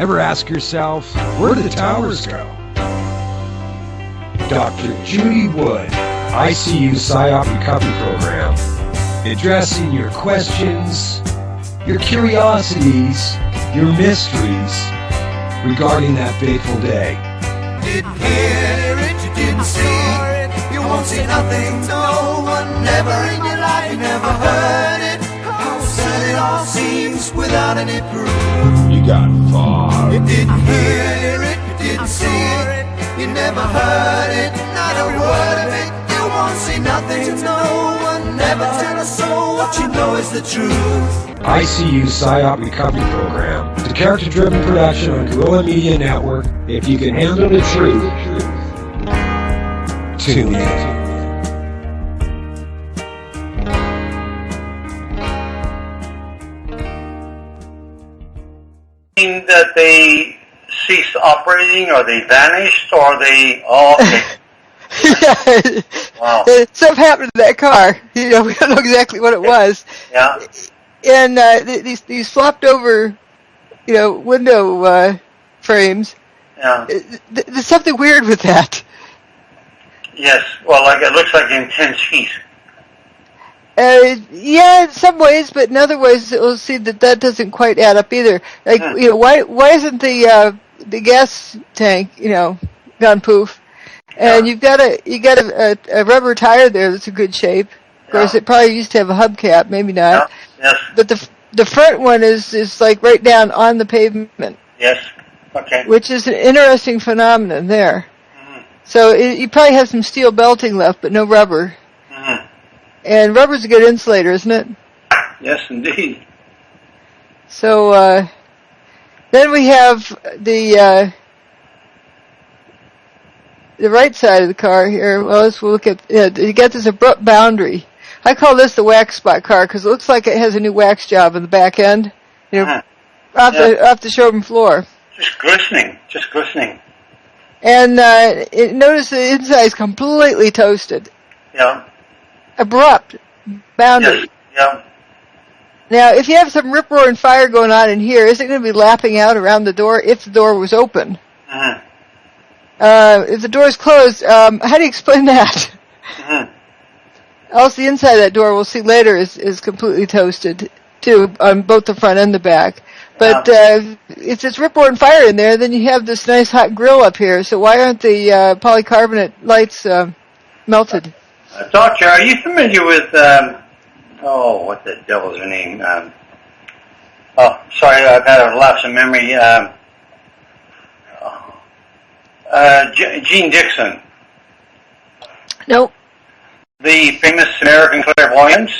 Ever ask yourself, where do the towers go? Dr. Judy Wood, ICU Psyop Recovery Program, addressing your questions, your curiosities, your mysteries regarding that fateful day. Didn't hear it, you didn't see it, you won't see nothing, no one, never in your life, you never heard it, how sad it all seems without any proof. You got far. You didn't hear it, you didn't see it, you never heard it, not a word of it, you won't see nothing, no one, never tell a soul what you know is the truth. ICU Psyop Recovery Program, the character-driven production on Guerrilla Media Network. If you can handle the truth, tune in. That they ceased operating, or they vanished, or they all. Yeah. Wow. Something happened to that car. We don't know exactly what it was. Yeah. And these flopped over, window frames. Yeah. There's something weird with that. Yes. Well, it looks like intense heat. Yeah, in some ways, but in other ways, we'll see that doesn't quite add up either. Why isn't the gas tank, gone poof? And you got a rubber tire there that's in good shape. Of course, it probably used to have a hubcap, maybe not. Yeah. Yes. But the front one is like right down on the pavement. Yes. Okay. Which is an interesting phenomenon there. Mm-hmm. So you probably have some steel belting left, but no rubber. Mm-hmm. And rubber's a good insulator, isn't it? Yes, indeed. So then we have the right side of the car here. Well, we'll look at you got this abrupt boundary. I call this the wax spot car because it looks like it has a new wax job in the back end, off the showroom floor. Just glistening. And notice the inside is completely toasted. Yeah. Abrupt boundary. Yes. Yeah. Now, if you have some rip-roaring fire going on in here, is it going to be lapping out around the door if the door was open? Mm-hmm. If the door is closed, how do you explain that? Mm-hmm. Also, the inside of that door, we'll see later, is completely toasted, too, on both the front and the back. But if there's rip-roaring fire in there, then you have this nice hot grill up here. So why aren't the polycarbonate lights melted? Doctor, are you familiar with, what the devil's her name? Sorry, I've had a lapse of memory. Jean Dixon. Nope. The famous American clairvoyant.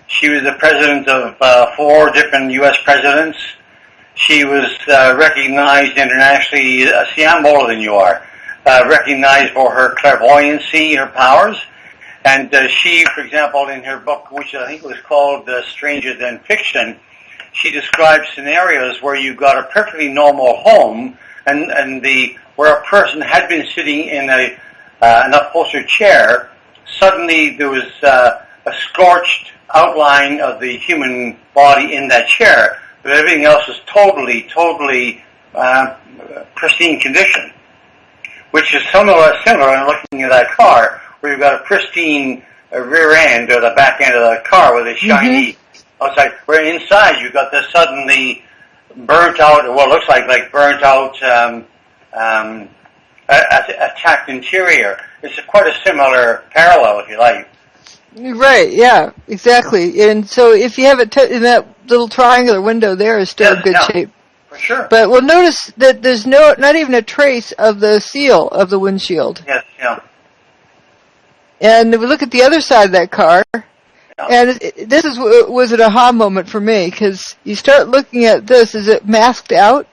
She was the president of 4 different U.S. presidents. She was recognized internationally, more than you are, recognized for her clairvoyancy, her powers. And she, for example, in her book, which I think was called Stranger Than Fiction, she describes scenarios where you've got a perfectly normal home and where a person had been sitting in an upholstered chair. Suddenly there was a scorched outline of the human body in that chair, but everything else was totally pristine condition, which is similar in looking at that car, where you've got a pristine rear end or the back end of the car with a shiny outside, where inside you've got this suddenly burnt out, what looks like burnt out attacked interior. It's quite a similar parallel, if you like. Right, yeah, exactly. And so if you have it in that little triangular window there is still in good shape. For sure. But we'll notice that there's not even a trace of the seal of the windshield. Yes, yeah. And if we look at the other side of that car, and this was an aha moment for me, because you start looking at this, is it masked out?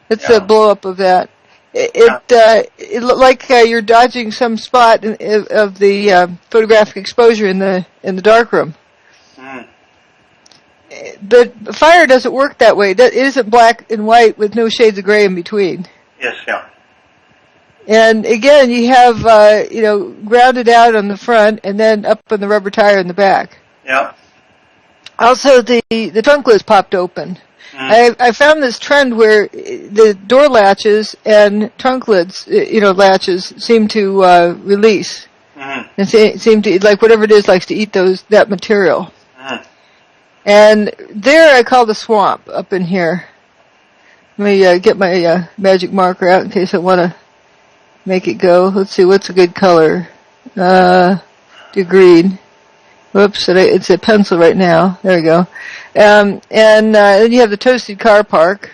It's a blow-up of that. It looked like you're dodging some spot of the photographic exposure in the darkroom. Mm. But fire doesn't work that way. It isn't black and white with no shades of gray in between. Yes, yeah. And again, you have grounded out on the front, and then up on the rubber tire in the back. Yeah. Also, the trunk lid popped open. I found this trend where the door latches and trunk lids, latches seem to release. And seem to, like whatever it is, likes to eat that material. And there I call the swamp up in here. Let me get my magic marker out in case I want to make it go. Let's see, what's a good color? Do green. Whoops, it's a pencil right now. There we go. And then you have the toasted car park.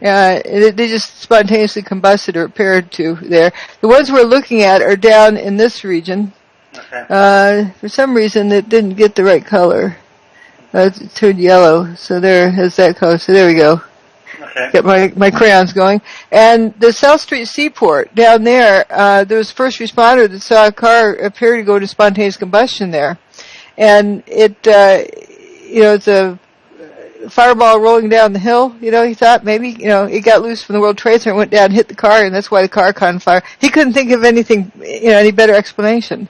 They just spontaneously combusted or appeared to there. The ones we're looking at are down in this region. For some reason, it didn't get the right color. It turned yellow, so there has that color. So there we go. Get my crayons going. And the South Street Seaport down there, there was a first responder that saw a car appear to go to spontaneous combustion there, and it's a fireball rolling down the hill. He thought maybe it got loose from the World Trade Center, went down, and hit the car, and that's why the car caught on fire. He couldn't think of anything, any better explanation.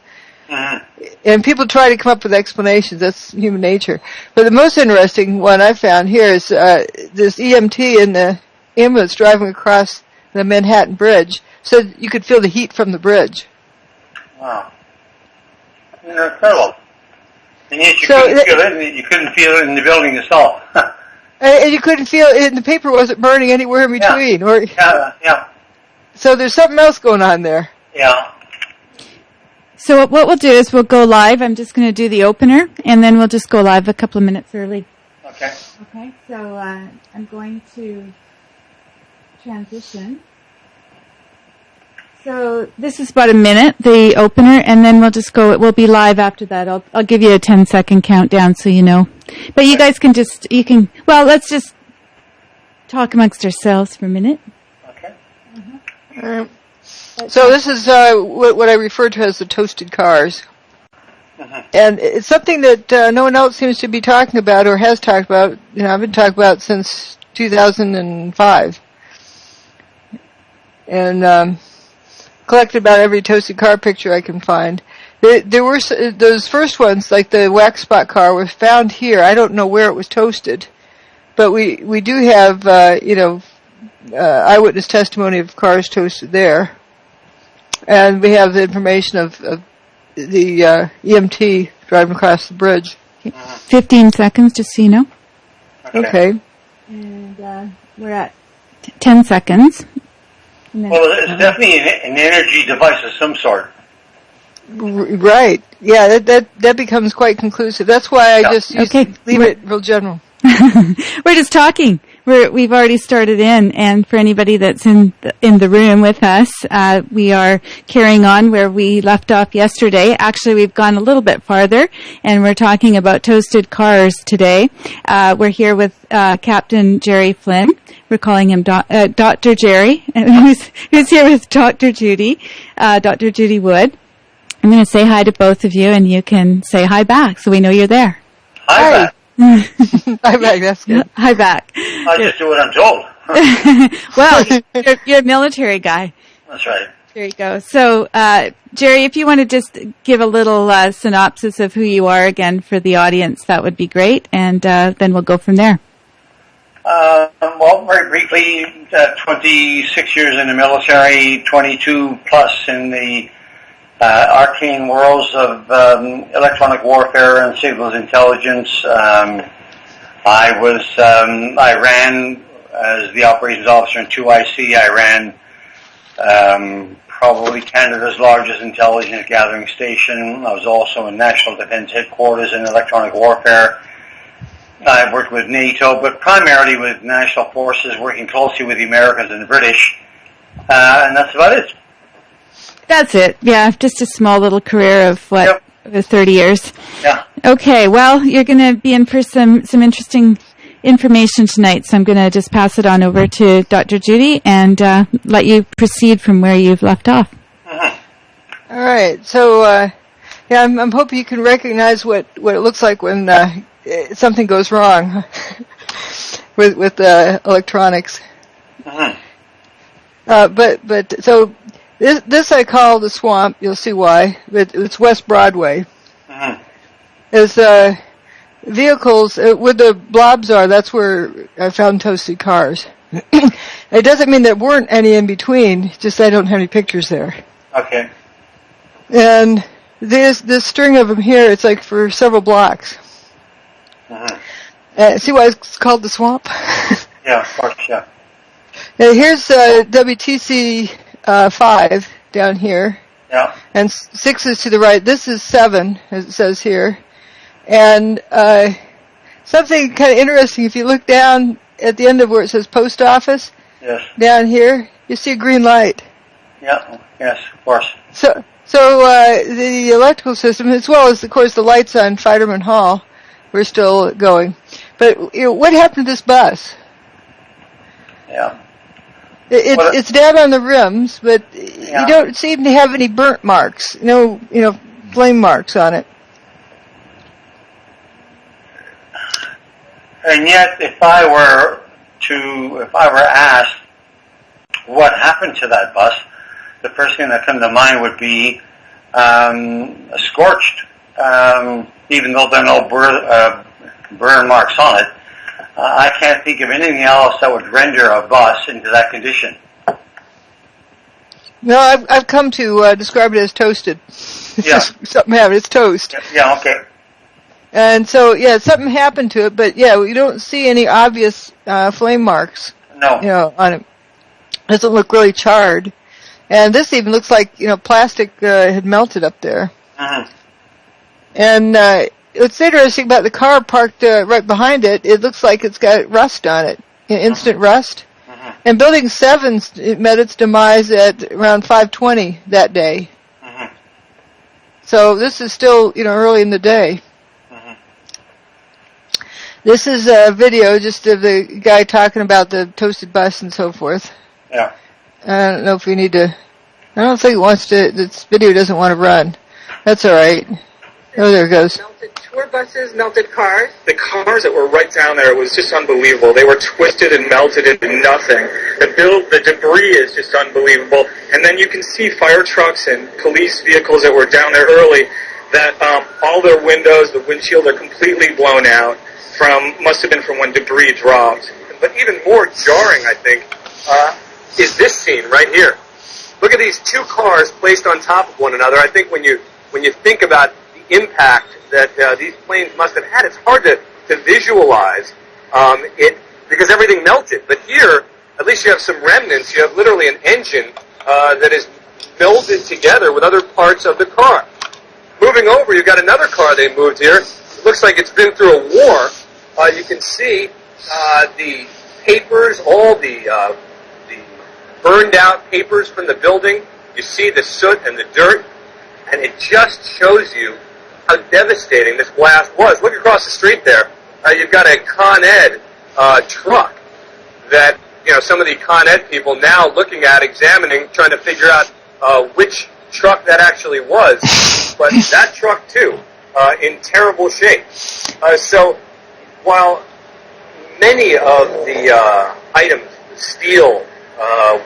And people try to come up with explanations. That's human nature. But the most interesting one I found here is this EMT in the ambulance driving across the Manhattan Bridge said you could feel the heat from the bridge. Wow. Incredible. And yet you couldn't feel it. You couldn't feel it in the building itself. And you couldn't feel it, and the paper wasn't burning anywhere in between. Yeah. So there's something else going on there. Yeah. So what we'll do is we'll go live. I'm just going to do the opener, and then we'll just go live a couple of minutes early. Okay. Okay, so I'm going to transition. So this is about a minute, the opener, and then we'll just go. We'll be live after that. I'll give you a 10-second countdown so you know. But you guys can let's just talk amongst ourselves for a minute. Okay. So this is what I refer to as the toasted cars. And it's something that no one else seems to be talking about or has talked about. I've been talking about since 2005. And collected about every toasted car picture I can find. There were those first ones, like the wax spot car, was found here. I don't know where it was toasted. But we do have, eyewitness testimony of cars toasted there. And we have the information of the EMT driving across the bridge. 15 seconds, just so you know. Okay. And we're at 10 seconds. Well, it's definitely an energy device of some sort. Right. Yeah, that becomes quite conclusive. That's why I just leave it real general. We're just talking. We've already started in, and for anybody that's in the room with us, we are carrying on where we left off yesterday. Actually, we've gone a little bit farther, and we're talking about toasted cars today. We're here with Captain Jerry Flynn. We're calling him Dr. Jerry, who's here with Dr. Judy, Dr. Judy Wood. I'm going to say hi to both of you, and you can say hi back, so we know you're there. Hi back. Hi back, that's good. Hi back. I just do what I'm told. Well, you're a military guy. That's right. There you go. So, Jerry, if you want to just give a little synopsis of who you are again for the audience, that would be great, and then we'll go from there. Well, very briefly, 26 years in the military, 22 plus in the arcane worlds of electronic warfare and signals intelligence. I ran as the operations officer in 2IC. I ran probably Canada's largest intelligence gathering station. I was also in National Defense Headquarters in electronic warfare. I worked with NATO, but primarily with national forces, working closely with the Americans and the British. And that's about it. That's it. Yeah, just a small little career of 30 years. Yeah. Okay, well, you're going to be in for some interesting information tonight, so I'm going to just pass it on over to Dr. Judy and let you proceed from where you've left off. All right. So, I'm hoping you can recognize what it looks like when something goes wrong with electronics. So this I call the swamp. You'll see why. But it's West Broadway. vehicles, where the blobs are, that's where I found toasted cars. It doesn't mean there weren't any in between, just I don't have any pictures there. Okay. And this string of them here, it's like for several blocks. See why it's called the swamp? Yeah, of course, yeah. Now here's WTC 5 down here. Yeah. And 6 is to the right. This is 7, as it says here. And something kind of interesting, if you look down at the end of where it says post office, yes, down here, you see a green light. Yeah, yes, of course. So the electrical system, as well as, of course, the lights on Fiderman Hall, we're still going. But what happened to this bus? Yeah. It's down on the rims, but you don't seem to have any burnt marks. No, flame marks on it. And yet, if I were asked what happened to that bus, the first thing that comes to mind would be scorched, even though there are no burn marks on it. I can't think of anything else that would render a bus into that condition. No, I've come to describe it as toasted. Yeah. Something happened. It's toast. Yeah, okay. And so, something happened to it, but you don't see any obvious flame marks. No. On it. It doesn't look really charred. And this even looks like, plastic had melted up there. Mm-hmm. And what's interesting about the car parked right behind it, it looks like it's got rust on it, instant rust. Mm-hmm. And Building 7 met its demise at around 5:20 that day. Mm-hmm. So this is still, early in the day. Mm-hmm. This is a video just of the guy talking about the toasted bus and so forth. Yeah. I don't know if we need to. I don't think it wants to. This video doesn't want to run. That's all right. Oh, there it goes. Melted tour buses, melted cars. The cars that were right down there, it was just unbelievable. They were twisted and melted into nothing. The debris is just unbelievable. And then you can see fire trucks and police vehicles that were down there early. That all their windows, the windshield are completely blown out. Must have been from when debris dropped. But even more jarring, I think, is this scene right here. Look at these two cars placed on top of one another. I think when you think about the impact that these planes must have had, it's hard to visualize it because everything melted. But here, at least you have some remnants. You have literally an engine that is melded together with other parts of the car. Moving over, you've got another car they moved here. It looks like it's been through a war. You can see the papers, all the burned out papers from the building. You see the soot and the dirt, and it just shows you how devastating this blast was. Look across the street there. You've got a Con Ed truck that, some of the Con Ed people now looking at, examining, trying to figure out which truck that actually was. But that truck, too, in terrible shape. So while many of the items, the steel,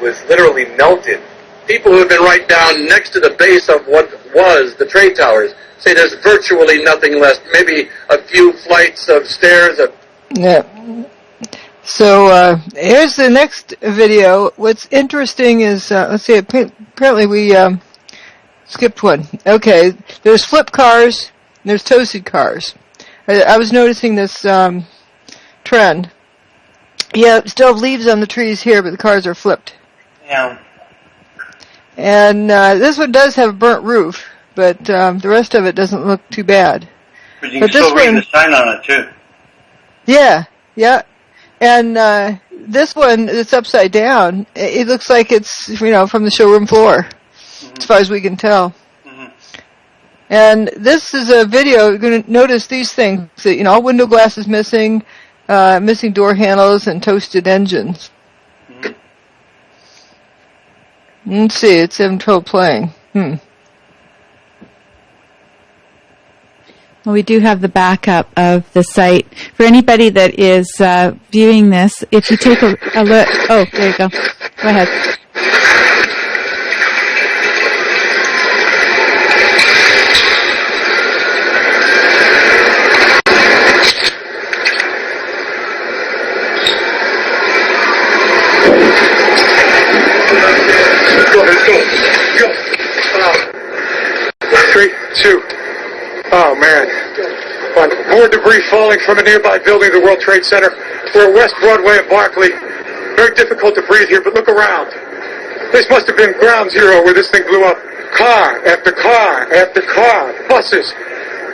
was literally melted. People who have been right down next to the base of what was the trade towers say there's virtually nothing left. Maybe a few flights of stairs. Yeah. So here's the next video. What's interesting is, let's see, apparently we skipped one. Okay, there's flip cars, and there's toasted cars. I was noticing this trend. Yeah, still have leaves on the trees here, but the cars are flipped. Yeah. And this one does have a burnt roof, but the rest of it doesn't look too bad. But you can still read the sign on it, too. Yeah. And this one, it's upside down. It looks like it's, from the showroom floor, as far as we can tell. Mm-hmm. And this is a video. You're going to notice these things. All window glass is missing. Missing door handles and toasted engines. Mm-hmm. Let's see, it's having trouble playing. Well, we do have the backup of the site. For anybody that is viewing this, if you take a look... Oh, there you go. Go ahead. more debris falling from a nearby building, the World Trade Center. We're West Broadway and Barclay. Very difficult to breathe here, but look around. This must have been ground zero where this thing blew up. Car after car after car, buses,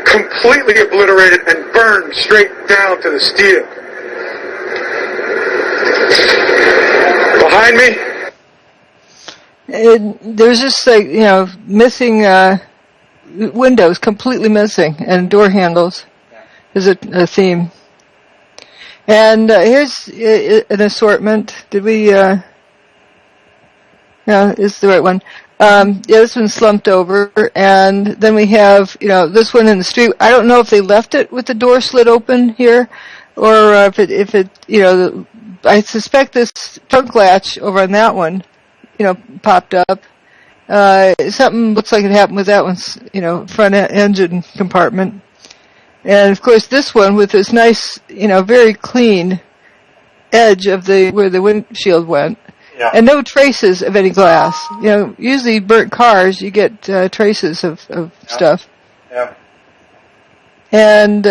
completely obliterated and burned straight down to the steel. Behind me, there's just missing windows, completely missing, and door handles is a theme. And here's an assortment. Did we? No, it's the right one. This one's slumped over, and then we have this one in the street. I don't know if they left it with the door slit open here, or if it I suspect this trunk latch over on that one, popped up. Something looks like it happened with that one's, front engine compartment. And of course this one with this nice, very clean edge of where the windshield went. Yeah. And no traces of any glass. Usually burnt cars, you get traces of stuff. Yeah. And,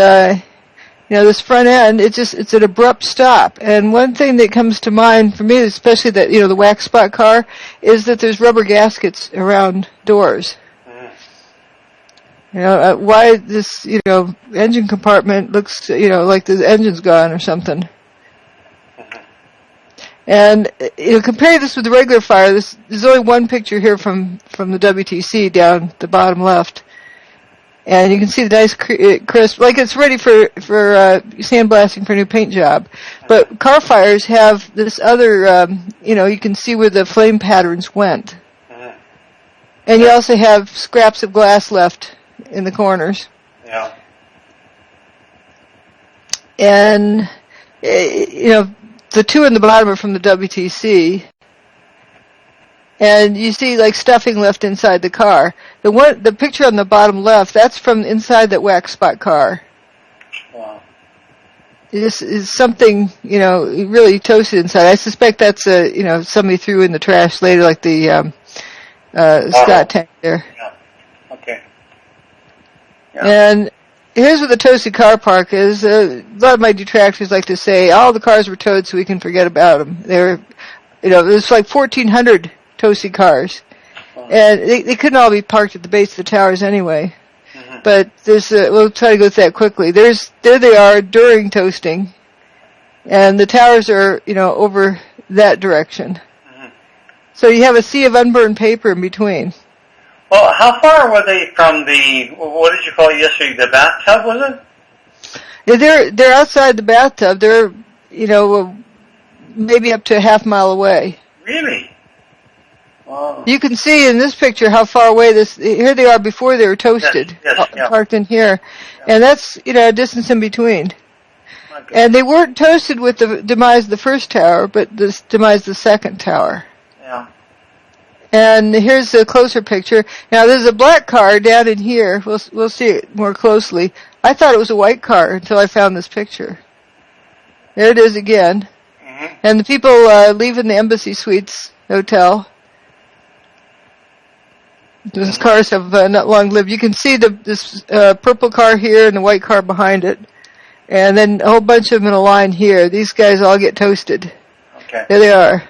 this front end, it's an abrupt stop. And one thing that comes to mind for me, especially that, the wax spot car, is that there's rubber gaskets around doors. Why this, engine compartment looks, like the engine's gone or something. And, compare this with the regular fire. There's only one picture here from the WTC down the bottom left. And you can see the nice crisp, like it's ready for sandblasting for a new paint job. But car fires have this other, you can see where the flame patterns went. And you also have scraps of glass left in the corners. Yeah. And, the two in the bottom are from the WTC. And you see like stuffing left inside the car. The picture on the bottom left, that's from inside that wax spot car. Wow. This is something, really toasted inside. I suspect that's somebody threw in the trash later, like the Scott tank there. Yeah. Okay. Yeah. And here's what the toasted car park is. A lot of my detractors like to say all the cars were towed so we can forget about them. There's like 1,400 toasted cars. And they couldn't all be parked at the base of the towers anyway. Mm-hmm. But we'll try to go through that quickly. There they are during toasting. And the towers are, over that direction. Mm-hmm. So you have a sea of unburned paper in between. Well, how far were they from what did you call it yesterday, the bathtub, was it? Yeah, they're outside the bathtub. They're, maybe up to a half mile away. Really? Wow. You can see in this picture how far away here they are before they were toasted, yes, yeah. Parked in here. Yeah. And that's, a distance in between. Okay. And they weren't toasted with the demise of the first tower, but the demise of the second tower. Yeah. And here's a closer picture. Now there's a black car down in here. We'll see it more closely. I thought it was a white car until I found this picture. There it is again. Mm-hmm. And the people leaving the Embassy Suites Hotel. Those cars have not long lived. You can see this purple car here and the white car behind it. And then a whole bunch of them in a line here. These guys all get toasted. Okay. There they are.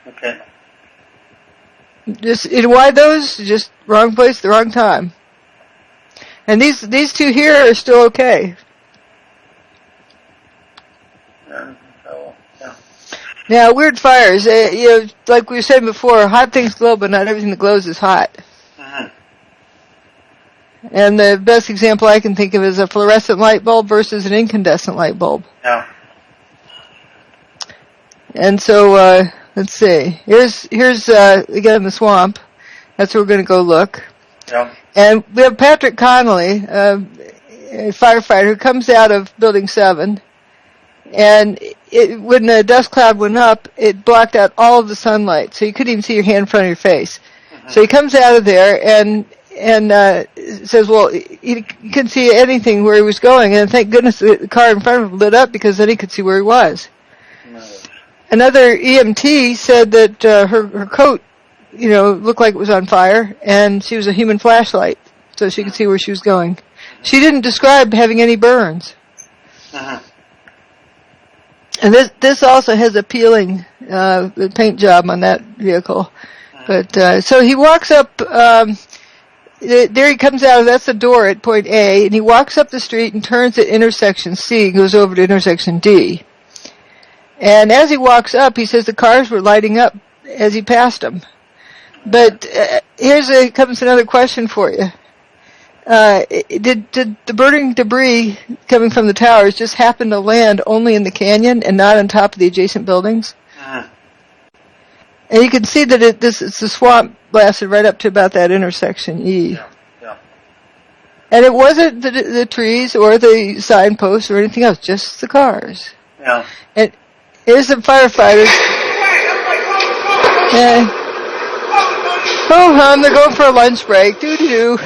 Okay. Why those? Just wrong place, the wrong time. And these two here are still okay. Yeah. Now, weird fires. Like we were saying before, hot things glow, but not everything that glows is hot. Mm-hmm. And the best example I can think of is a fluorescent light bulb versus an incandescent light bulb. Yeah. And so, let's see. Here's again the swamp. That's where we're going to go look. Yeah. And we have Patrick Connolly, a firefighter who comes out of Building 7. And when the dust cloud went up, it blocked out all of the sunlight, so you couldn't even see your hand in front of your face. Mm-hmm. So he comes out of there and says, well, he couldn't see anything where he was going, and thank goodness the car in front of him lit up because then he could see where he was. Nice. Another EMT said that her coat, looked like it was on fire, and she was a human flashlight, so she could see where she was going. She didn't describe having any burns. Uh-huh. And this also has a peeling paint job on that vehicle. But so he walks up. There he comes out. That's the door at point A, and he walks up the street and turns at intersection C and goes over to intersection D. And as he walks up, he says the cars were lighting up as he passed them. But comes another question for you. Did the burning debris coming from the towers just happen to land only in the canyon and not on top of the adjacent buildings? And you can see that the swamp lasted right up to about that intersection E. Yeah. And it wasn't the trees or the signposts or anything else, just the cars. Yeah. And here's some firefighters. And they're going for a lunch break. Doo-doo-doo.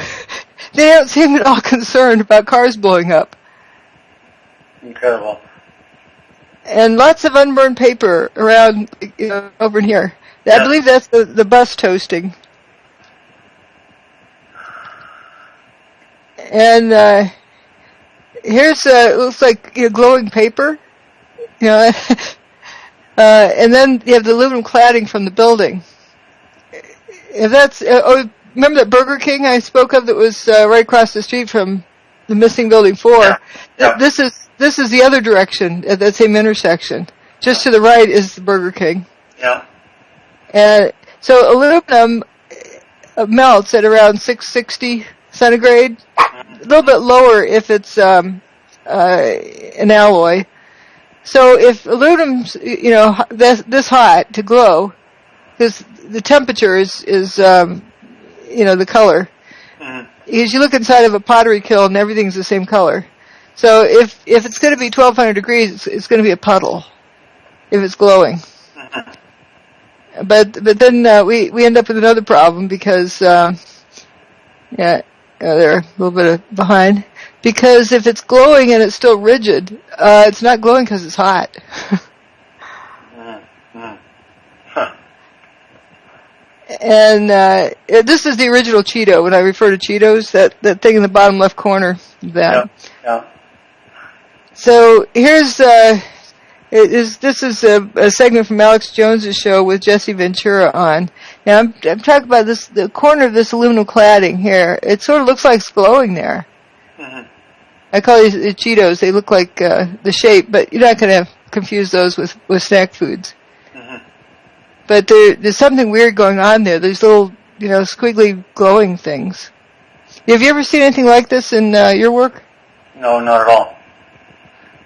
They don't seem at all concerned about cars blowing up. Incredible. And lots of unburned paper around over in here. I believe that's the bus toasting. And here's it looks like glowing paper, and then you have the aluminum cladding from the building. If that's remember that Burger King I spoke of that was right across the street from the missing building 4? Yeah. This is the other direction at that same intersection. Just to the right is the Burger King. Yeah. And so aluminum melts at around 660 centigrade, a little bit lower if it's an alloy. So if aluminum's this hot to glow, because the temperature is the color. Because you look inside of a pottery kiln and everything's the same color. So if it's going to be 1200 degrees, it's going to be a puddle if it's glowing. But then we end up with another problem because they're a little bit behind. Because if it's glowing and it's still rigid, it's not glowing because it's hot. And this is the original Cheeto. When I refer to Cheetos, that thing in the bottom left corner, that. Yeah. So here's this is a segment from Alex Jones's show with Jesse Ventura on. Now I'm talking about the corner of this aluminum cladding here. It sort of looks like it's glowing there. I call these Cheetos. They look like the shape, but you're not going to confuse those with snack foods. But there's something weird going on there. There's little, squiggly glowing things. Have you ever seen anything like this in your work? No, not at all.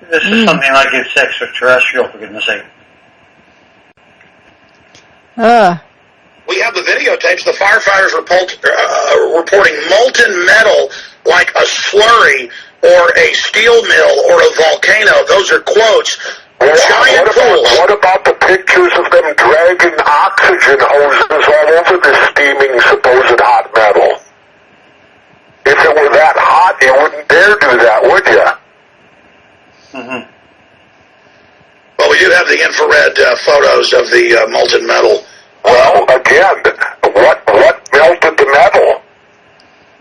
This is something like it's extraterrestrial, for goodness sake. We have the videotapes. The firefighters reporting molten metal like a slurry or a steel mill or a volcano. Those are quotes. Giant pools. What about the pictures of them dragging oxygen hoses all over the steaming supposed hot metal? If it were that hot, you wouldn't dare do that, would you? Well, we do have the infrared photos of the molten metal. Well, again, what melted the metal?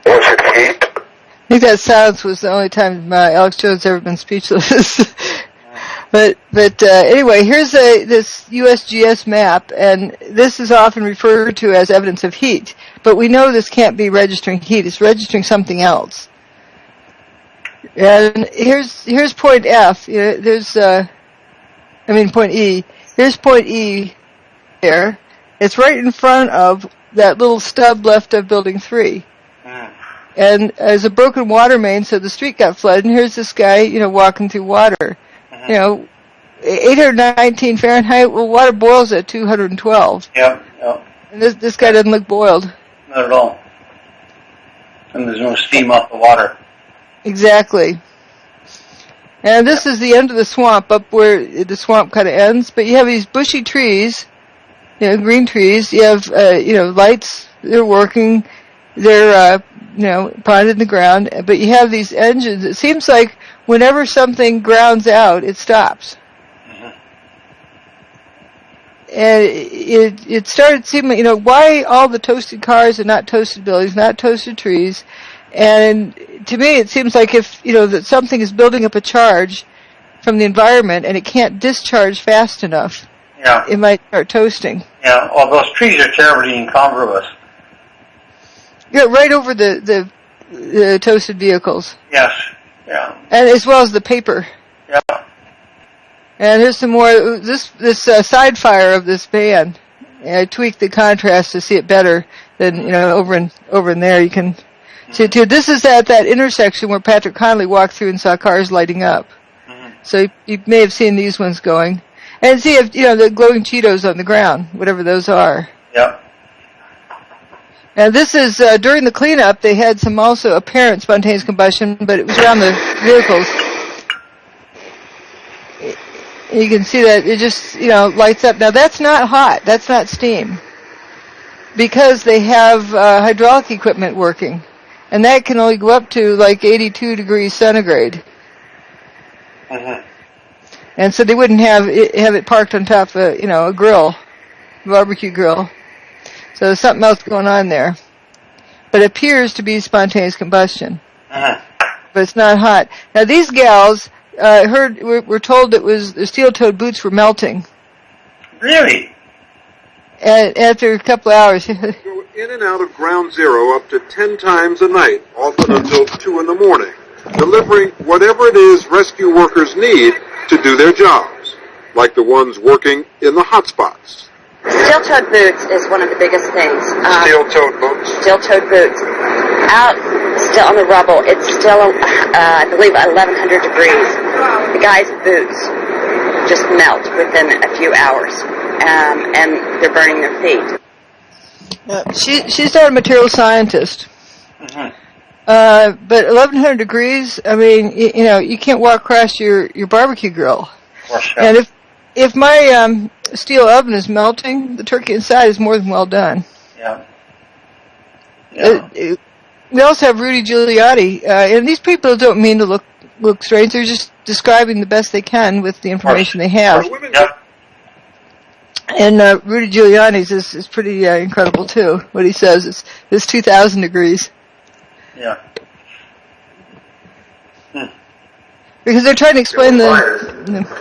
Was it heat? I think that silence was the only time Alex Jones ever been speechless. But anyway, here's this USGS map, and this is often referred to as evidence of heat. But we know this can't be registering heat; it's registering something else. And here's point F. Point E. Here's point E. There, it's right in front of that little stub left of Building 3. And there's a broken water main, so the street got flooded. And here's this guy, walking through water. 819 Fahrenheit. Well, water boils at 212. Yeah. And this guy doesn't look boiled. Not at all. And there's no steam off the water. Exactly. And this is the end of the swamp, up where the swamp kind of ends. But you have these bushy trees, green trees. You have, lights. They're working. They're, planted in the ground. But you have these engines. It seems like whenever something grounds out, it stops. And it started seeming, why all the toasted cars and not toasted buildings, not toasted trees? And to me, it seems like if, that something is building up a charge from the environment and it can't discharge fast enough, it might start toasting. Yeah, well, those trees are terribly incongruous. Yeah, right over the toasted vehicles. Yes, yeah. And as well as the paper. Yeah. And here's some more, this side fire of this van. I tweaked the contrast to see it better than, over in there you can see it too. This is at that intersection where Patrick Connolly walked through and saw cars lighting up. Mm-hmm. So you may have seen these ones going. And see if, the glowing Cheetos on the ground, whatever those are. Yep. And this is, during the cleanup, they had some also apparent spontaneous combustion, but it was around the vehicles. You can see that it just, lights up. Now that's not hot. That's not steam. Because they have hydraulic equipment working. And that can only go up to like 82 degrees centigrade. Mm-hmm. And so they wouldn't have it parked on top of, a grill, barbecue grill. So there's something else going on there. But it appears to be spontaneous combustion. Uh-huh. But it's not hot. Now these gals, we're told that the steel-toed boots were melting. Really? And after a couple of hours. Go in and out of ground zero up to 10 times a night, often until 2 in the morning, delivering whatever it is rescue workers need to do their jobs, like the ones working in the hotspots. Steel-toed boots is one of the biggest things. Steel-toed boots? Steel-toed boots. Out, still on the rubble, it's still, I believe, 1,100 degrees. The guys' boots just melt within a few hours, and they're burning their feet. She's not a material scientist. Mm-hmm. But 1,100 degrees, I mean, you can't walk across your barbecue grill. And if my steel oven is melting, the turkey inside is more than well done. Yeah. We also have Rudy Giuliani, and these people don't mean to look strange. They're just describing the best they can with the information they have. Yep. And Rudy Giuliani's is pretty incredible too. What he says is 2,000 degrees. Yeah. Because they're trying to explain the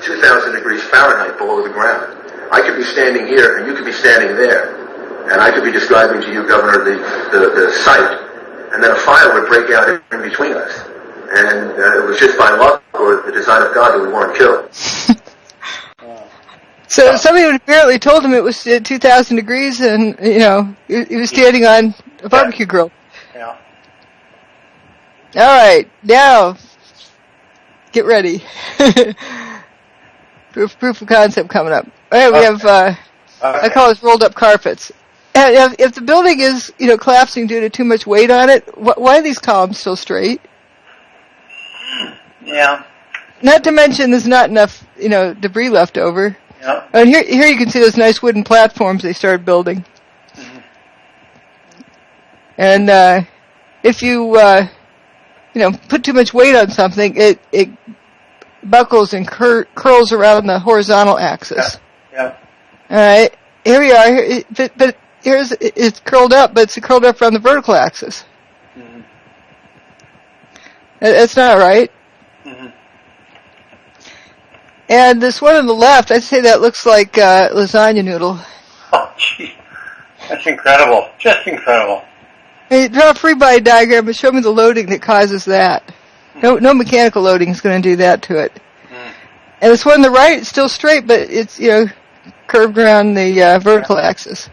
2,000 degrees Fahrenheit below the ground. I could be standing here and you could be standing there, and I could be describing to you, Governor, the site, and then a fire would break out in between us. And it was just by luck or the design of God that we weren't killed. So somebody apparently told him it was 2,000 degrees, and he was standing on a barbecue grill. Yeah. All right, now get ready. proof of concept coming up. All right, we have I call this rolled up carpets. And if the building is collapsing due to too much weight on it, why are these columns still straight? Yeah. Not to mention there's not enough debris left over. Yeah. And here you can see those nice wooden platforms they started building. Mm-hmm. And if you put too much weight on something, it buckles and curls around the horizontal axis. Yeah. All right. Here we are. But it's curled up, but it's curled up around the vertical axis. Mm-hmm. That's not right. Mm-hmm. And this one on the left, I'd say that looks like lasagna noodle. Oh, gee. That's incredible. Just incredible. Hey, draw a free body diagram, but show me the loading that causes that. No mechanical loading is going to do that to it. Mm. And this one on the right, it's still straight, but it's, curved around the vertical axis.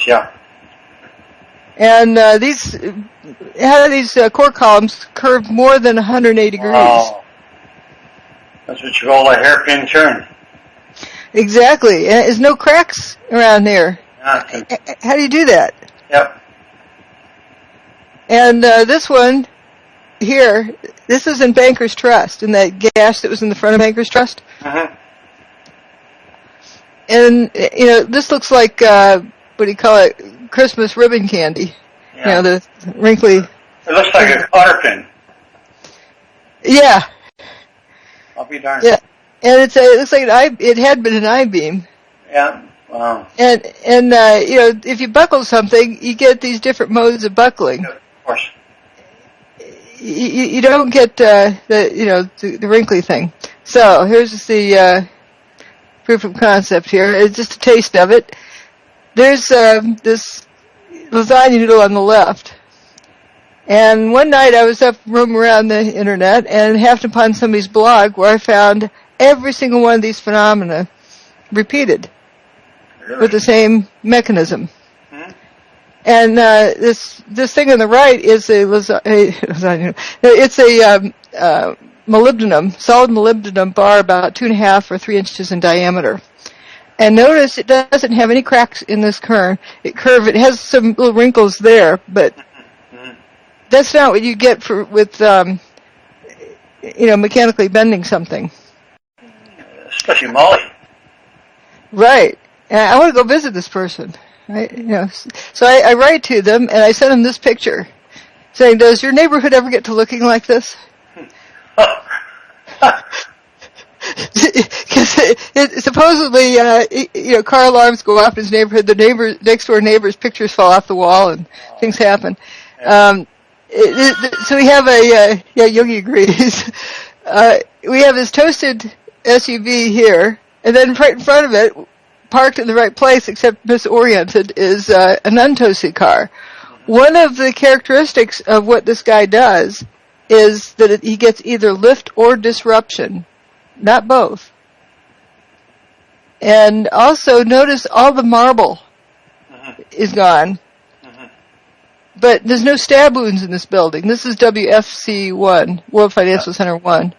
Yeah. And these core columns curved more than 180 degrees. Wow. That's what you call a hairpin turn. Exactly. And there's no cracks around there. Nothing. How do you do that? Yep. And this one here, this is in Banker's Trust, in that gash that was in the front of Banker's Trust. Uh-huh. And, this looks like, what do you call it, Christmas ribbon candy. Yeah. The wrinkly... It looks like a cotter pin. Yeah. I'll be darned. Yeah. And it looks like it had been an I-beam. Yeah. Wow. And if you buckle something, you get these different modes of buckling. Of course. you don't get the wrinkly thing. So here's the proof of concept here. It's just a taste of it. There's this lasagna noodle on the left. And one night I was up roaming around the internet and happened upon somebody's blog where I found every single one of these phenomena repeated with the same mechanism. And this thing on the right is it's a molybdenum, solid molybdenum bar about 2.5 or 3 inches in diameter. And notice it doesn't have any cracks in this curve. It has some little wrinkles there, but that's not what you get with mechanically bending something. Especially Molly. Right. And I want to go visit this person. Right? So I write to them and I send them this picture, saying, "Does your neighborhood ever get to looking like this?" Because supposedly, car alarms go off in his neighborhood. The next door neighbor's pictures fall off the wall and things happen. So we have Yogi agrees. We have this toasted SUV here, and then right in front of it, parked in the right place except misoriented, is an untoasted car. One of the characteristics of what this guy does is that he gets either lift or disruption, not both. And also notice all the marble is gone. But there's no stab wounds in this building. This is WFC1, World Financial Center 1.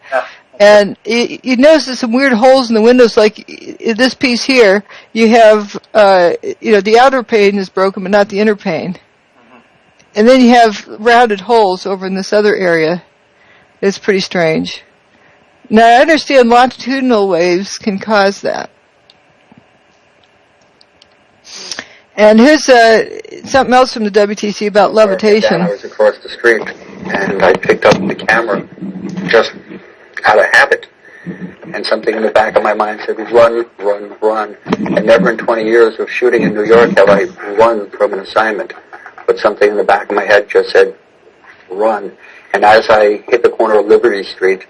And you notice there's some weird holes in the windows, like in this piece here, you have, the outer pane is broken, but not the inner pane. And then you have rounded holes over in this other area. It's pretty strange. Now, I understand longitudinal waves can cause that. And here's something else from the WTC about levitation. I was across the street, and I picked up the camera just out of habit. And something in the back of my mind said, run, run, run. And never in 20 years of shooting in New York have I run from an assignment. But something in the back of my head just said, run. And as I hit the corner of Liberty Street,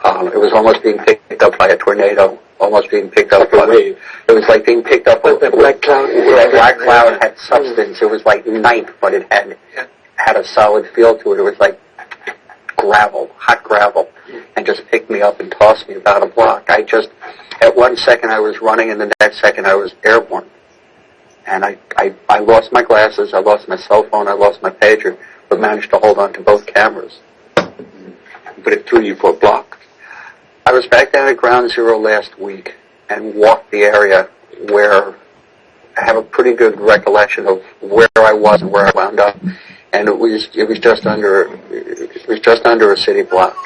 it was almost being picked up by a tornado, almost being picked up by a wave. It was like being picked up by a black cloud. That black cloud had substance. It was like night, but it had a solid feel to it. It was like gravel, hot gravel, and just picked me up and tossed me about a block. At one second I was running, and the next second I was airborne. And I lost my glasses, I lost my cell phone, I lost my pager, but managed to hold on to both cameras. But it threw you for a block. I was back down at Ground Zero last week and walked the area where I have a pretty good recollection of where I was and where I wound up. And it was just under a city block.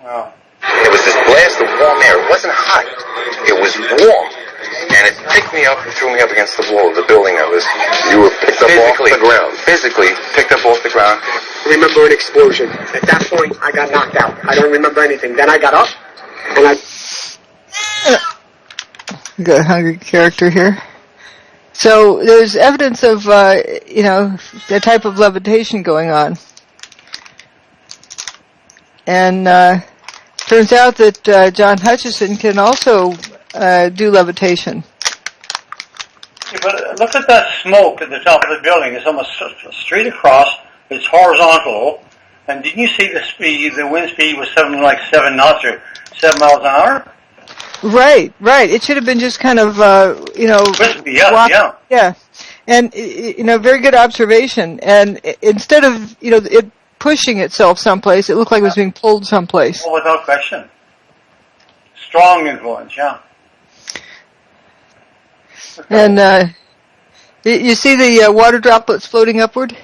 Wow. It was this blast of warm air. It wasn't hot. It was warm. And it picked me up and threw me up against the wall of the building I was. You were picked up off the ground. Physically picked up off the ground. I remember an explosion. At that point, I got knocked out. I don't remember anything. Then I got up, and I... We got a hungry character here. So there's evidence of, the type of levitation going on. And turns out that John Hutchison can also do levitation. Yeah, but look at that smoke at the top of the building. It's almost straight across. It's horizontal. And didn't you see the speed? The wind speed was 7 knots or 7 miles an hour. Right. It should have been just kind of, Wispy, yeah. And very good observation. And instead of, it pushing itself someplace, it looked like it was being pulled someplace. Oh, without question. Strong influence, yeah. And you see the water droplets floating upward?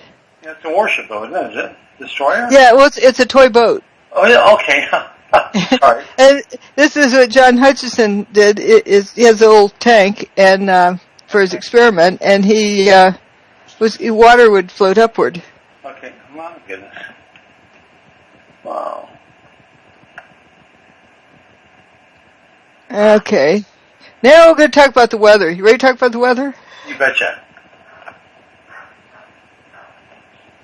Yeah, it's a warship, though, isn't it? Is it? Destroyer? Yeah, well, it's a toy boat. Oh, yeah, okay. Sorry. And this is what John Hutchison did. He has a little tank and for his experiment, and water would float upward. Okay, my goodness. Wow. Okay. Now we're going to talk about the weather. You ready to talk about the weather? You betcha.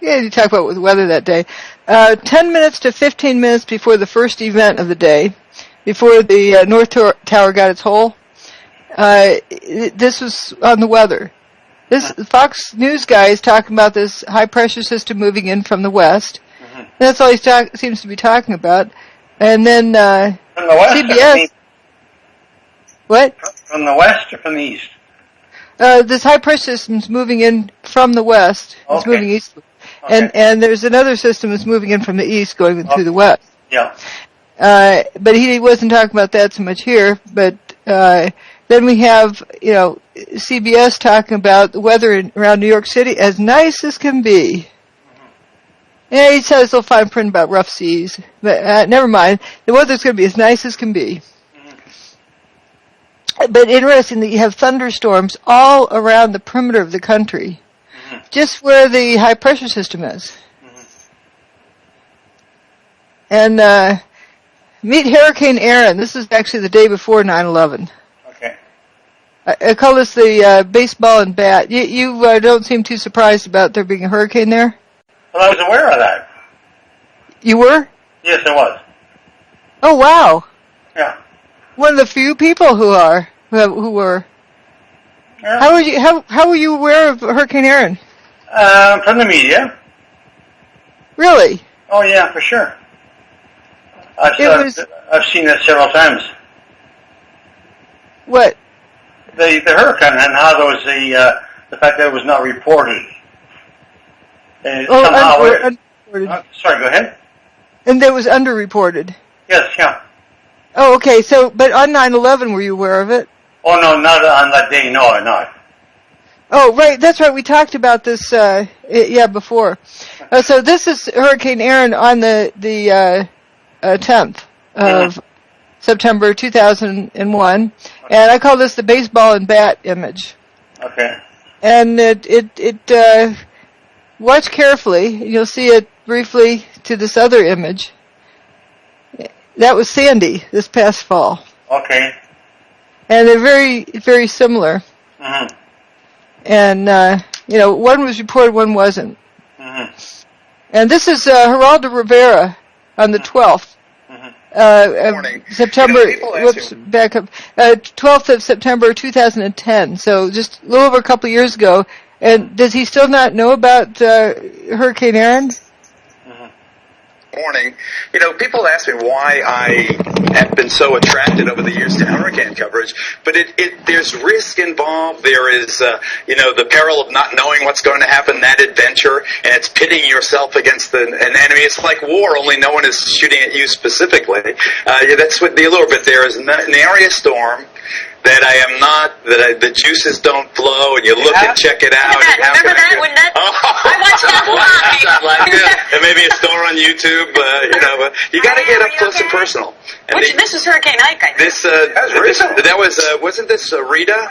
you talk about the weather that day. 10 minutes to 15 minutes before the first event of the day, before the North Tower got its hole, this was on the weather. This Fox News guy is talking about this high-pressure system moving in from the west. Mm-hmm. That's all he seems to be talking about. And then from the west CBS... What? From the west or from the east? This high-pressure system's moving in from the west. Okay. It's moving east. Okay. And there's another system that's moving in from the east going through the west. Yeah. But he wasn't talking about that so much here. But then we have, CBS talking about the weather around New York City as nice as can be. Yeah, he says they'll find print about rough seas. But never mind. The weather's going to be as nice as can be. But interesting that you have thunderstorms all around the perimeter of the country, just where the high-pressure system is. And meet Hurricane Aaron. This is actually the day before 9/11. Okay. I call this the baseball and bat. You don't seem too surprised about there being a hurricane there? Well, I was aware of that. You were? Yes, I was. Oh, wow. Yeah. One of the few people who were. Yeah. How were you aware of Hurricane Aaron? From the media. Really? Oh yeah, for sure. I've seen it several times. What? The hurricane and how there was the fact that it was not reported. Unreported. Sorry, go ahead. And that was underreported. Yes, yeah. Oh, okay. So, but on 9/11, were you aware of it? Oh no, not on that day. No, I'm not. Oh, right. That's right. We talked about this, before. So this is Hurricane Aaron on the 10th of September 2001, and I call this the baseball and bat image. Okay. And it watch carefully. You'll see it briefly to this other image. That was Sandy this past fall. Okay. And they're very, very similar. Mm-hmm. And, one was reported, one wasn't. Mm-hmm. And this is Geraldo Rivera on the 12th. September, back up, 12th of September 2010. So just a little over a couple of years ago. And does he still not know about Hurricane Aaron? Morning. People ask me why I have been so attracted over the years to hurricane coverage, but there's risk involved. There is, the peril of not knowing what's going to happen, that adventure, and it's pitting yourself against an enemy. It's like war, only no one is shooting at you specifically. That's what the allure, there is an area storm that I am not, the juices don't flow, and you look and check it out. Remember that? When that? I watched that live. Like and maybe a store on YouTube, but you got to get up close and personal. And this was Hurricane Ike, I think. Wasn't this Rita?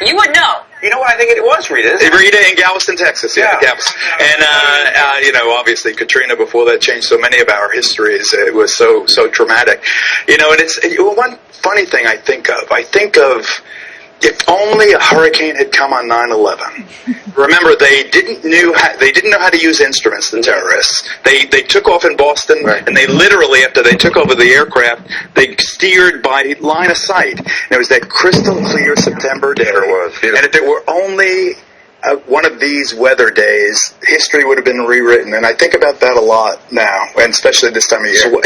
You would know. You know what? I think it was Rita. Rita in Galveston, Texas. Yeah. Galveston. And, obviously Katrina before that changed so many of our histories. It was so traumatic. And it's one funny thing I think of if only a hurricane had come on 9/11. Remember, they didn't know how to use instruments, the terrorists. They took off in Boston, right. And they literally, after they took over the aircraft, they steered by line of sight. And it was that crystal clear September day. Sure was. And if it were only one of these weather days, history would have been rewritten. And I think about that a lot now, and especially this time of year. So, we're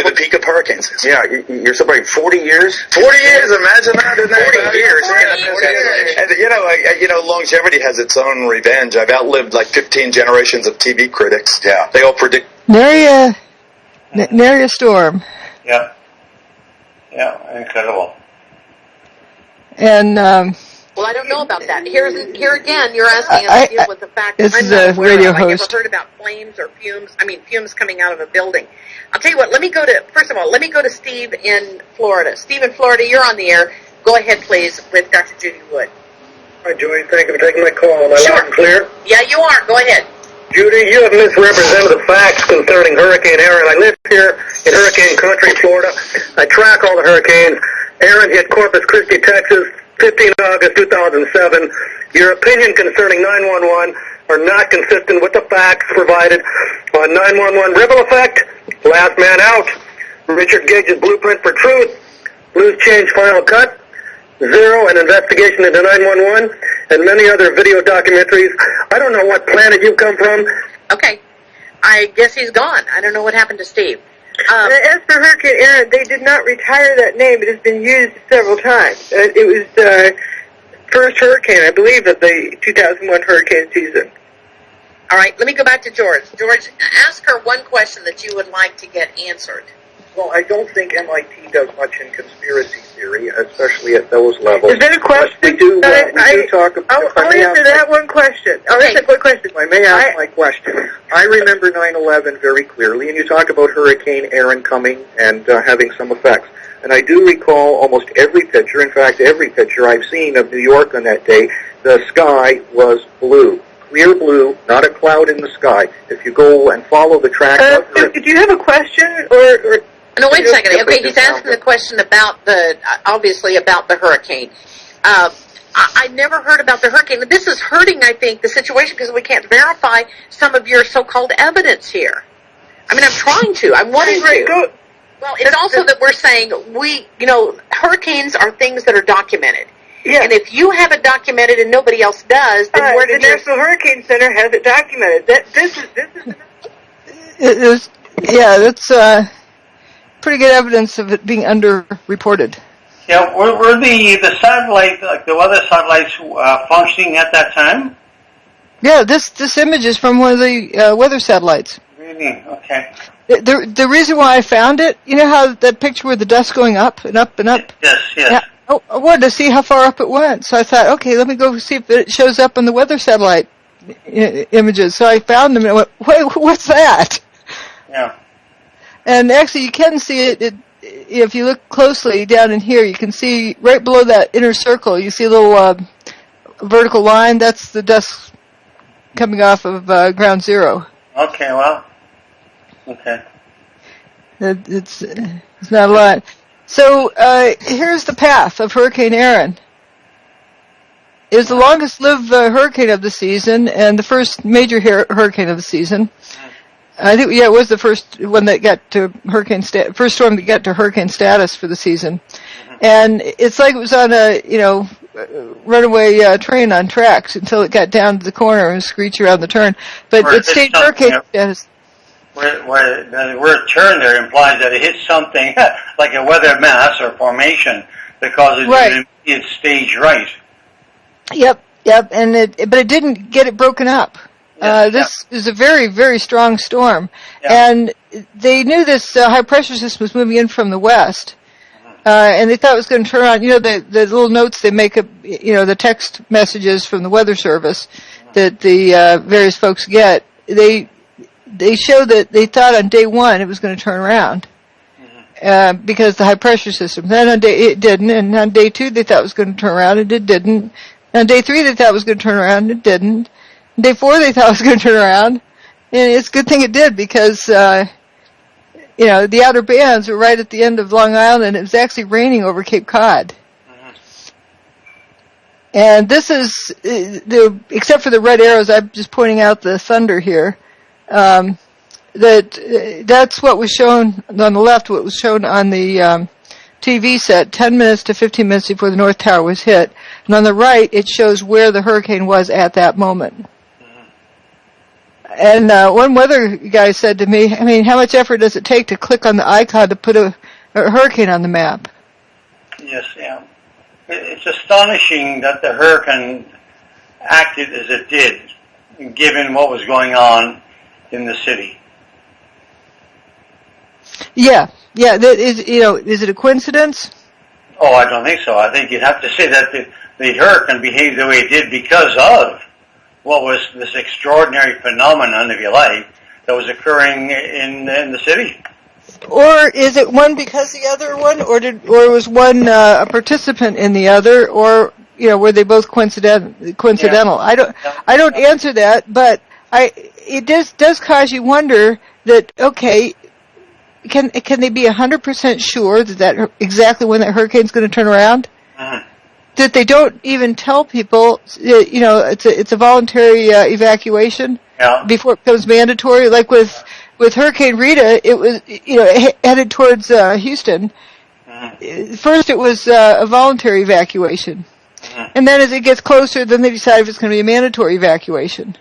the peak of hurricanes. Yeah, you're celebrating 40 years? 40 years, imagine that. 40 years. 40 years. And, longevity has its own revenge. I've outlived like 15 generations of TV critics. Yeah. They all predict. Nary a storm. Yeah. Yeah, incredible. And, well, I don't know about that. Here again, you're asking us to deal with the fact that I'm not aware of. I never heard about flames or fumes. Fumes coming out of a building. I'll tell you what, let me go to Steve in Florida. Steve in Florida, you're on the air. Go ahead, please, with Dr. Judy Wood. Hi, Judy. Thank you for taking my call. Am I loud and clear? Yeah, you are. Go ahead. Judy, you have misrepresented the facts concerning Hurricane Aaron. I live here in hurricane country, Florida. I track all the hurricanes. Aaron hit Corpus Christi, Texas, 15 August 2007. Your opinion concerning 911, are not consistent with the facts provided on 911 ripple effect, last man out, Richard Gage's blueprint for truth, loose change final cut, Zero, an investigation into 911, and many other video documentaries. I don't know what planet you come from. Okay. I guess he's gone. I don't know what happened to Steve. As for Hurricane Aaron, they did not retire that name. It has been used several times. It was first hurricane, I believe, of the 2001 hurricane season. All right, let me go back to George. George, ask her one question that you would like to get answered. Well, I don't think MIT does much in conspiracy theory, especially at those levels. Is that a question? We do talk about... I'll answer that one question. I'll answer that one question. I may ask my question. I remember 9/11 very clearly, and you talk about Hurricane Aaron coming and having some effects. And I do recall almost every picture, in fact, every picture I've seen of New York on that day, the sky was blue. Clear blue, not a cloud in the sky. If you go and follow the track... do you have a question, or no, wait a second. Okay, he's asking the question about obviously about the hurricane. I never heard about the hurricane. This is hurting, I think, the situation because we can't verify some of your so-called evidence here. I mean, I'm trying to. I'm wanting to. Well, it's also that we're saying hurricanes are things that are documented. Yeah. And if you have it documented and nobody else does, then where did the National Hurricane Center has it documented? That's pretty good evidence of it being underreported. Yeah, were the satellite, like the weather satellites, functioning at that time? Yeah, this image is from one of the weather satellites. Really? Okay. The reason why I found it, you know how that picture with the dust going up and up and up? Yes. Yeah, I wanted to see how far up it went, so I thought, okay, let me go see if it shows up on the weather satellite images. So I found them and I went, wait, what's that? Yeah. And actually, you can see it if you look closely down in here. You can see right below that inner circle. You see a little vertical line. That's the dust coming off of ground zero. Okay. Well. Okay. It's not a lot. So here's the path of Hurricane Aaron. It was the longest-lived hurricane of the season and the first major hurricane of the season. I think, it was the first one that got to first storm that got to hurricane status for the season. And it's like it was on a, runaway train on tracks until it got down to the corner and screeched around the turn. But it stayed hurricane status. Where the word turn there implies that it hit something like a weather mass or formation because it's staged right. Yep, but it didn't get it broken up. This is a very, very strong storm. Yeah. And they knew this high pressure system was moving in from the west. And they thought it was going to turn on, the little notes they make up, the text messages from the Weather Service that the various folks get. They show that they thought on day one it was going to turn around. Because the high pressure system. Then on it didn't. And on day two they thought it was going to turn around and it didn't. And on day three they thought it was going to turn around and it didn't. Day 4, they thought it was going to turn around, and it's a good thing it did because, the outer bands were right at the end of Long Island, and it was actually raining over Cape Cod. And this is, except for the red arrows, I'm just pointing out the thunder here, that's what was shown on the left, what was shown on the TV set 10 minutes to 15 minutes before the North Tower was hit. And on the right, it shows where the hurricane was at that moment. And one weather guy said to me, how much effort does it take to click on the icon to put a hurricane on the map? Yes, yeah. It's astonishing that the hurricane acted as it did, given what was going on in the city. Yeah. Is it a coincidence? Oh, I don't think so. I think you'd have to say that the hurricane behaved the way it did because of what was this extraordinary phenomenon, if you like, that was occurring in the city. Or is it one because the other one, or was one a participant in the other, or were they both coincidental? Yeah. I don't answer that, but it does cause you wonder that can they be 100% sure that exactly when that hurricane's going to turn around? that they don't even tell people, it's a voluntary evacuation before it becomes mandatory. Like with Hurricane Rita, it was, headed towards Houston. First it was a voluntary evacuation. And then as it gets closer, then they decide if it's going to be a mandatory evacuation.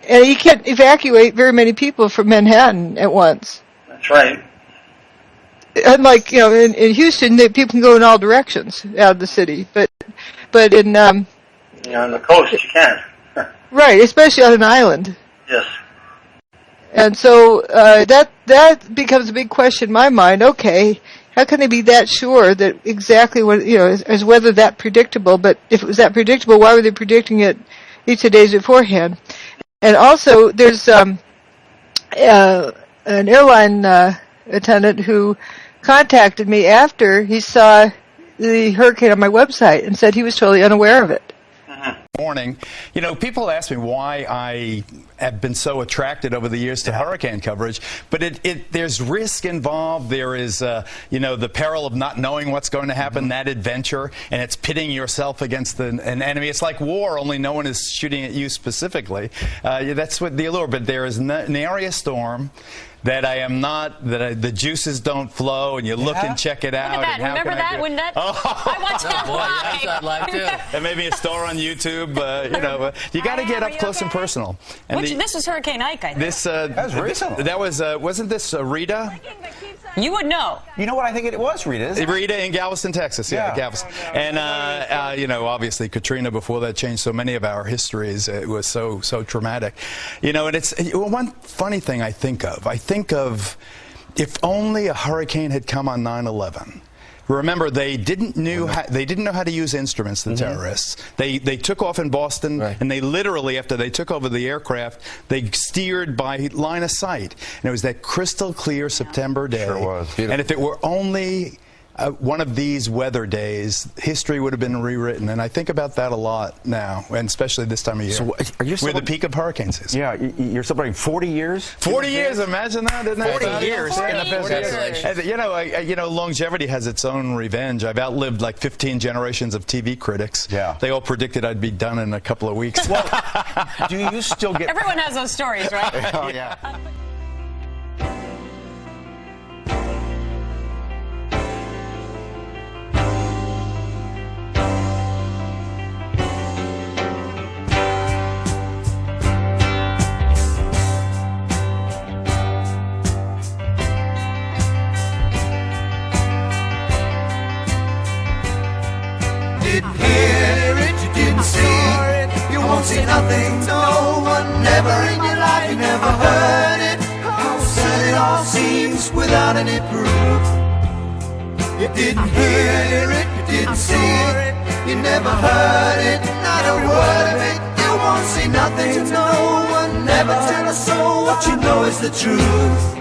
And you can't evacuate very many people from Manhattan at once. That's right. Unlike, in Houston, people can go in all directions out of the city. But in... on the coast, you can't. Right, especially on an island. Yes. And so that becomes a big question in my mind. Okay, how can they be that sure that exactly what, is whether that predictable? But if it was that predictable, why were they predicting it each of the days beforehand? And also, there's an airline attendant who contacted me after he saw the hurricane on my website and said he was totally unaware of it. Morning. People ask me why I have been so attracted over the years to hurricane coverage, but there's risk involved. There is, the peril of not knowing what's going to happen, that adventure, and it's pitting yourself against an enemy. It's like war, only no one is shooting at you specifically. That's what the allure, but there is an area storm that the juices don't flow, and you look and check it out. Look at that. Remember that? When that? I watched that live. That live too. And maybe a store on YouTube. You got to get up close and personal. And this was Hurricane Ike, I think. That was recent. That was wasn't this Rita? You would know. You know what I think it was, Rita? Rita in Galveston, Texas. Yeah, Galveston. And obviously Katrina before that changed so many of our histories. It was so traumatic. And it's one funny thing I think of if only a hurricane had come on 9/11. Remember, they didn't know how to use instruments, the terrorists. They took off in Boston, and they literally, after they took over the aircraft, they steered by line of sight. And it was that crystal clear September day. Sure was. Beautiful. And if it were only one of these weather days, history would have been rewritten. And I think about that a lot now, and especially this time of year. So are you we're the peak of hurricane season. Yeah, you're celebrating 40 years? 40 years, imagine that, isn't that 40 years in the business. And, longevity has its own revenge. I've outlived like 15 generations of TV critics. Yeah. They all predicted I'd be done in a couple of weeks. Well, do you still get... Everyone has those stories, right? Oh, yeah. Didn't hear it, you didn't see it, you won't see nothing, no one, never in your life, you never heard it, how sad it all seems without any proof. You didn't hear it, you didn't see it, you never heard it, not a word of it, you won't see nothing, no one, never tell a soul, what you know is the truth.